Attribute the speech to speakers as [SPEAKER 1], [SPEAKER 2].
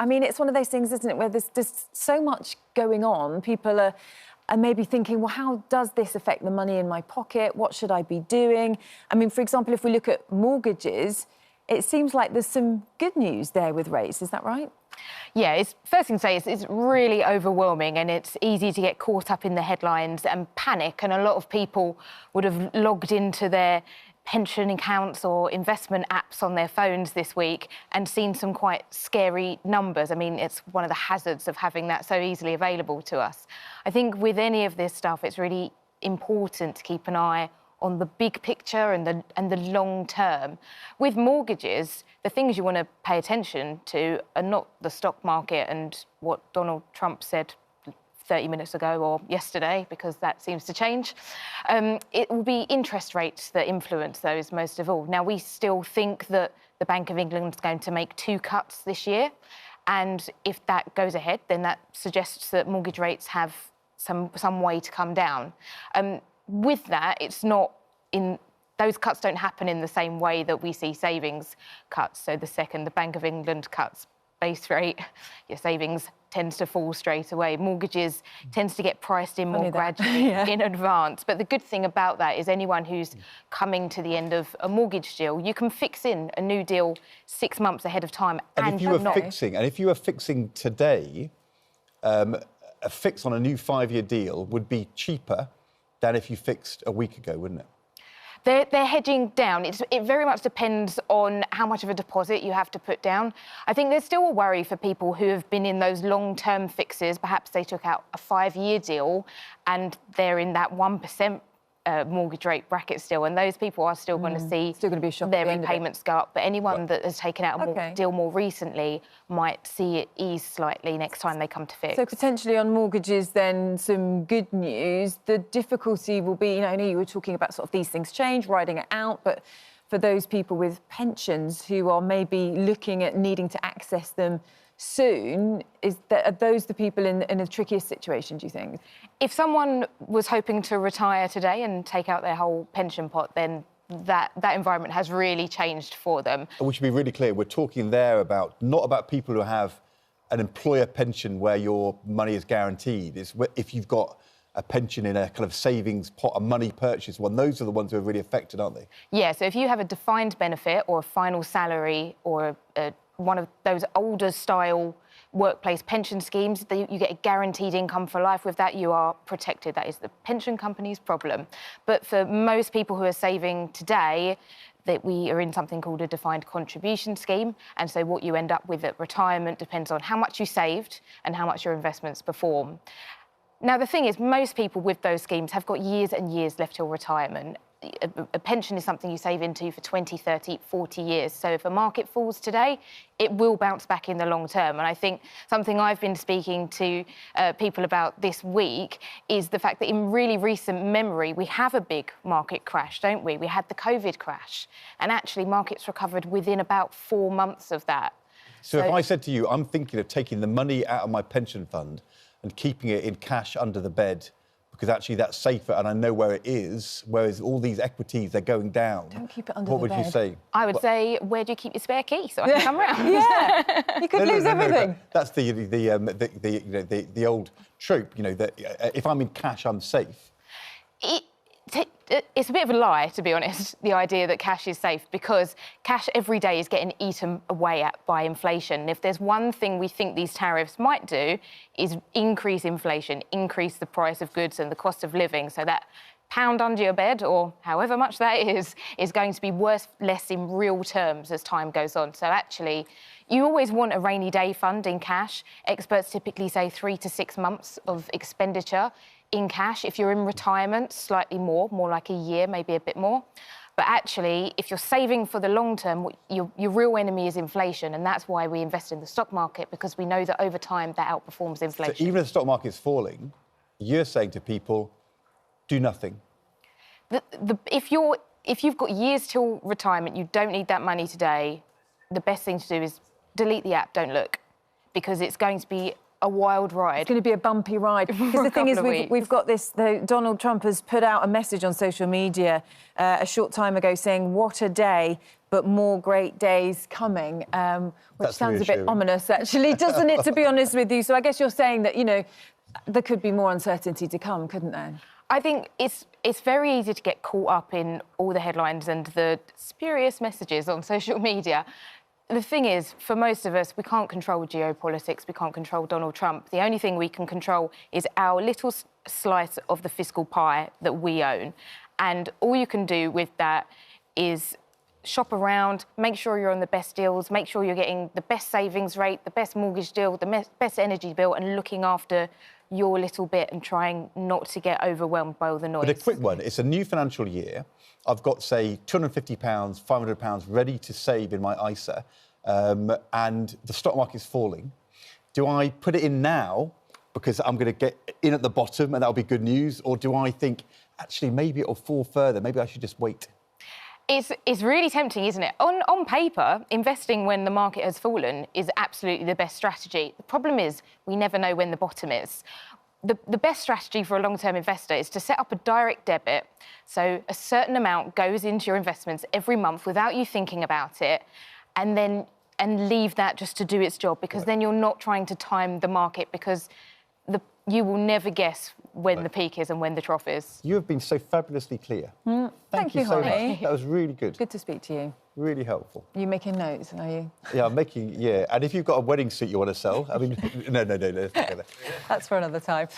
[SPEAKER 1] I mean, it's one of those things, isn't it, where there's so much going on. People are maybe thinking, well, how does this affect the money in my pocket? What should I be doing? I mean, for example, if we look at mortgages, it seems like there's some good news there with rates. Is that right?
[SPEAKER 2] Yeah, first thing to say is it's really overwhelming, and it's easy to get caught up in the headlines and panic. And a lot of people would have logged into their pension accounts or investment apps on their phones this week and seen some quite scary numbers. I mean, it's one of the hazards of having that so easily available to us. I think with any of this stuff, it's really important to keep an eye on the big picture and the long term. With mortgages, the things you want to pay attention to are not the stock market and what Donald Trump said 30 minutes ago or yesterday, because that seems to change. It will be interest rates that influence those most of all. Now, we still think that the Bank of England is going to make 2 cuts this year. And if that goes ahead, then that suggests that mortgage rates have some way to come down. With that, it's not in... Those cuts don't happen in the same way that we see savings cuts. So the second the Bank of England cuts base rate, your savings tends to fall straight away. Mortgages tends to get priced in more gradually in advance. But the good thing about that is anyone who's coming to the end of a mortgage deal, you can fix in a new deal 6 months ahead of time.
[SPEAKER 3] And if you were fixing today, a fix on a new 5-year deal would be cheaper than if you fixed a week ago, wouldn't it?
[SPEAKER 2] They're hedging down. It very much depends on how much of a deposit you have to put down. I think there's still a worry for people who have been in those long-term fixes. Perhaps they took out a 5-year deal and they're in that 1% mortgage rate bracket still, and those people are still going to see their repayments go up. But anyone that has taken out a deal more recently might see it ease slightly next time they come to fix.
[SPEAKER 1] So potentially on mortgages, then some good news. The difficulty will be, you know, I know you were talking about sort of these things change, riding it out, but for those people with pensions who are maybe looking at needing to access them soon, are those the people in the trickiest situation, do you think?
[SPEAKER 2] If someone was hoping to retire today and take out their whole pension pot, then that environment has really changed for them.
[SPEAKER 3] And we should be really clear, we're talking there not about people who have an employer pension where your money is guaranteed. It's if you've got a pension in a kind of savings pot, a money purchase one, those are the ones who are really affected, aren't they?
[SPEAKER 2] Yeah, so if you have a defined benefit or a final salary or one of those older style workplace pension schemes, you get a guaranteed income for life. With that, you are protected. That is the pension company's problem. But for most people who are saving today, that we are in something called a defined contribution scheme. And so what you end up with at retirement depends on how much you saved and how much your investments perform. Now, the thing is, most people with those schemes have got years and years left till retirement. A pension is something you save into for 20, 30, 40 years. So if a market falls today, it will bounce back in the long term. And I think something I've been speaking to people about this week is the fact that in really recent memory, we have a big market crash, don't we? We had the COVID crash. And actually, markets recovered within about 4 months of that.
[SPEAKER 3] So if I said to you, I'm thinking of taking the money out of my pension fund and keeping it in cash under the bed, because actually that's safer and I know where it is, whereas all these equities, they're going down.
[SPEAKER 1] Don't keep it under the bed.
[SPEAKER 3] What would you say?
[SPEAKER 2] I would say, where do you keep your spare key so I can come round?
[SPEAKER 1] Yeah, you could lose everything.
[SPEAKER 3] That's the old trope, you know, that if I'm in cash, I'm safe.
[SPEAKER 2] It's a bit of a lie, to be honest, the idea that cash is safe, because cash every day is getting eaten away at by inflation. And if there's one thing we think these tariffs might do is increase inflation, increase the price of goods and the cost of living, so that pound under your bed, or however much that is going to be worth less in real terms as time goes on. So actually, you always want a rainy day fund in cash. Experts typically say 3 to 6 months of expenditure in cash. If you're in retirement, slightly more like a year, maybe a bit more. But actually, if you're saving for the long term, your real enemy is inflation, and that's why we invest in the stock market, because we know that over time that outperforms inflation.
[SPEAKER 3] So even if the stock market's falling, you're saying to people, do nothing.
[SPEAKER 2] If you've got years till retirement, you don't need that money today, the best thing to do is delete the app, don't look, because it's going to be a wild ride. It's
[SPEAKER 1] going to be a bumpy ride. Because the thing is, we've got this... Donald Trump has put out a message on social media a short time ago saying, what a day. but more great days coming, which
[SPEAKER 3] That's
[SPEAKER 1] sounds a bit
[SPEAKER 3] reassuring.
[SPEAKER 1] ominous, actually, doesn't it, to be honest with you? So I guess you're saying that, you know, there could be more uncertainty to come, couldn't there?
[SPEAKER 2] I think it's very easy to get caught up in all the headlines and the spurious messages on social media. The thing is, for most of us, we can't control geopolitics, we can't control Donald Trump. The only thing we can control is our little slice of the fiscal pie that we own. And all you can do with that is shop around, make sure you're on the best deals, make sure you're getting the best savings rate, the best mortgage deal, the best energy bill, and looking after your little bit and trying not to get overwhelmed by all the noise.
[SPEAKER 3] But a quick one, it's a new financial year. I've got, say, £250, £500 ready to save in my ISA, and the stock market's falling. Do I put it in now because I'm going to get in at the bottom and that'll be good news? Or do I think, actually, maybe it'll fall further, maybe I should just wait?
[SPEAKER 2] It's really tempting, isn't it? On paper, investing when the market has fallen is absolutely the best strategy. The problem is we never know when the bottom is. The best strategy for a long-term investor is to set up a direct debit, so a certain amount goes into your investments every month without you thinking about it, and leave that just to do its job, because then you're not trying to time the market, because you will never guess when the peak is and when the trough is.
[SPEAKER 3] You have been so fabulously clear.
[SPEAKER 1] Thank you,
[SPEAKER 3] so
[SPEAKER 1] Holly.
[SPEAKER 3] much. That was really good.
[SPEAKER 1] Good to speak to you.
[SPEAKER 3] Really helpful.
[SPEAKER 1] Are you making notes, are you?
[SPEAKER 3] Yeah, I'm making, yeah. And if you've got a wedding suit you want to sell, I mean, no, let's not go there.
[SPEAKER 1] That's for another time.